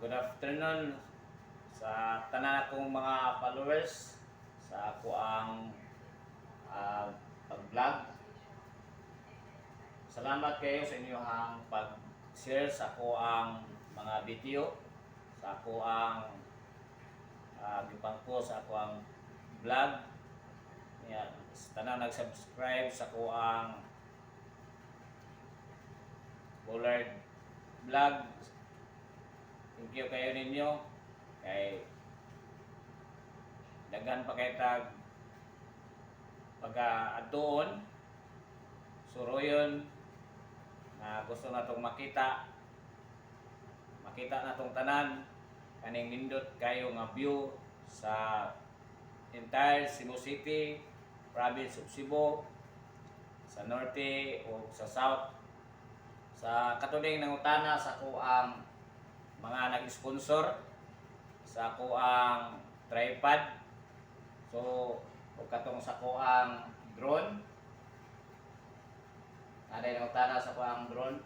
Good afternoon sa tanan akong mga followers sa ako ang pag-vlog. Salamat kayo sa inyong pag-share sa ako ang mga video, sa ako ang gipang-post sa ako ang vlog. Yan, sa tanan nag-subscribe sa ako ang Bullard Vlog. Thank you kayo ninyo kay daghan pa kay tag pag-adoon suroyon na gusto natong makita natong tanan kaning nindot kayo nga view sa entire Cebu City, province of Cebu, sa norte o sa south. Sa katuling nangutana sa ako ang mga nag-sponsor sa ako ang tripod. So, o katong sa ako ang drone. Naday nangutana sa ako ang drone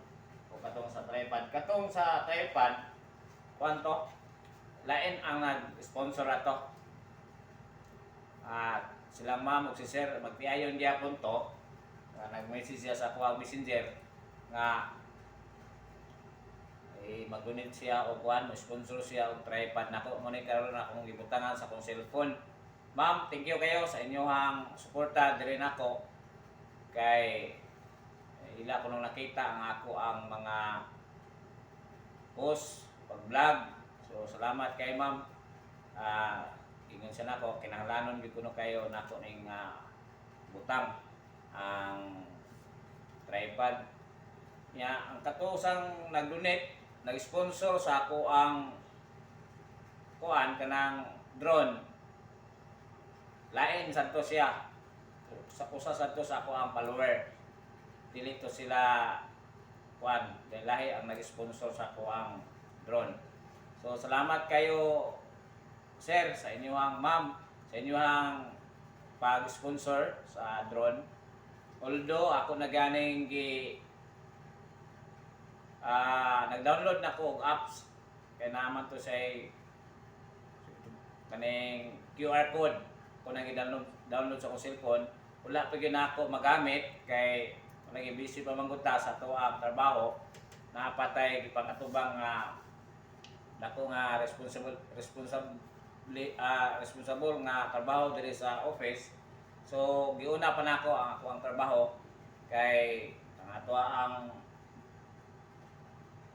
o katong sa tripod. Katong sa tripod, kwanto? Lain ang nag-sponsor ato. At silang ma'am o si sir, magtiayon gyapon to. Nag-message siya sa ako ang messenger nga mag-donate siya o kuan, sponsor siya og tripod nako. Mo ni karon akong gibutangan sa akong cellphone. Ma'am, thank you kayo sa inyong suporta diri nako. Kay ila ko nung nakita ang ako ang mga post pag-vlog. So salamat kay ma'am. Ingon siya nako, kinahanglanon gyud kuno kayo nako ning butang ang tripod. Ya, ang katusang nag-donate, nag-sponsor sa ako ang kuan kanang drone. Lain sadto siya. Sa usa sadto sa ako ang follower. Dili to sila kuan, lahi ang nag-sponsor sa ako ang drone. So salamat kayo sir sa inyong ma'am sa inyong pag-sponsor sa drone. Although ako naganing nag-download na ko og apps kay naman to say kaning QR code ko nang i-download sa akong cellphone. Wala pa gyud ako magamit kay naging busy pa man gud ta sa ato ang trabaho. Napatay gipangatubang dako nga responsible nga trabaho diri sa office. So giuna pa nako ang ako ang trabaho kay ang ato ang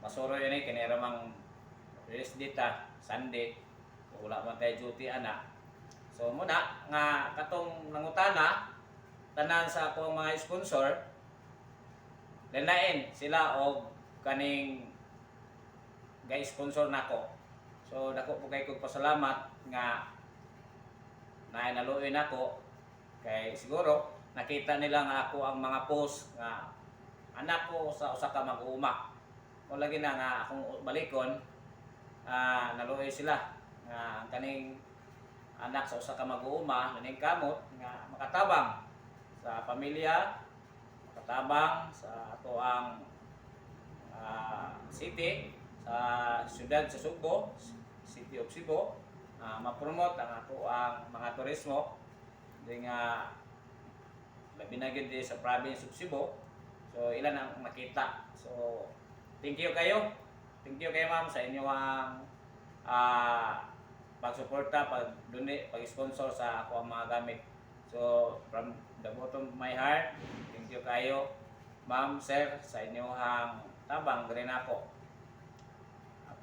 masuro yun kini ramang release data Sunday. So, wala man tayo duty ana. So muna nga katong nangutana tanan sa akong mga sponsor lain sila og kaning ga-sponsor nako. So dako po kay kog pasalamat nga nainaluoy nako kay siguro nakita nila nga ako ang mga post nga anak ko sa usa ka mag-uuma. O lagi na nga akong balikon, naluoy sila nga kaning anak sa usa ka mag-uuma naning kamot nga makatabang sa pamilya, makatabang sa ato ang city, sa siyudad sa Subo, City of Cebu, ma-promote ang ato ang mga turismo di nga labi na gyud sa province of Cebu. So ilan ang makita. So thank you kayo ma'am sa inyong pagsuporta, pag-donate, pag-sponsor sa ako ang mga gamit. So from the bottom of my heart, thank you kayo ma'am, sir sa inyong tabang rin ako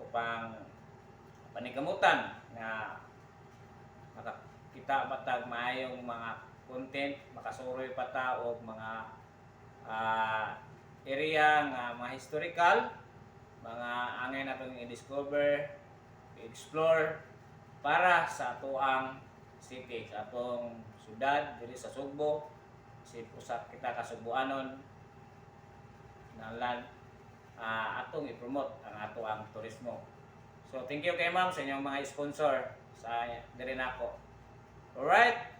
pang panikamutan nga makakita matag maayong mga content, makasuroy pa ta og mga area nga mga historical, mga angay natong i-discover, i-explore para sa atuang city, sa atong syudad diri sa Sugbo, usap kita ka Sugboanon nalan atong i-promote ang atuang turismo. So thank you kay ma'am sa inyong mga sponsor sa diri nako. Alright.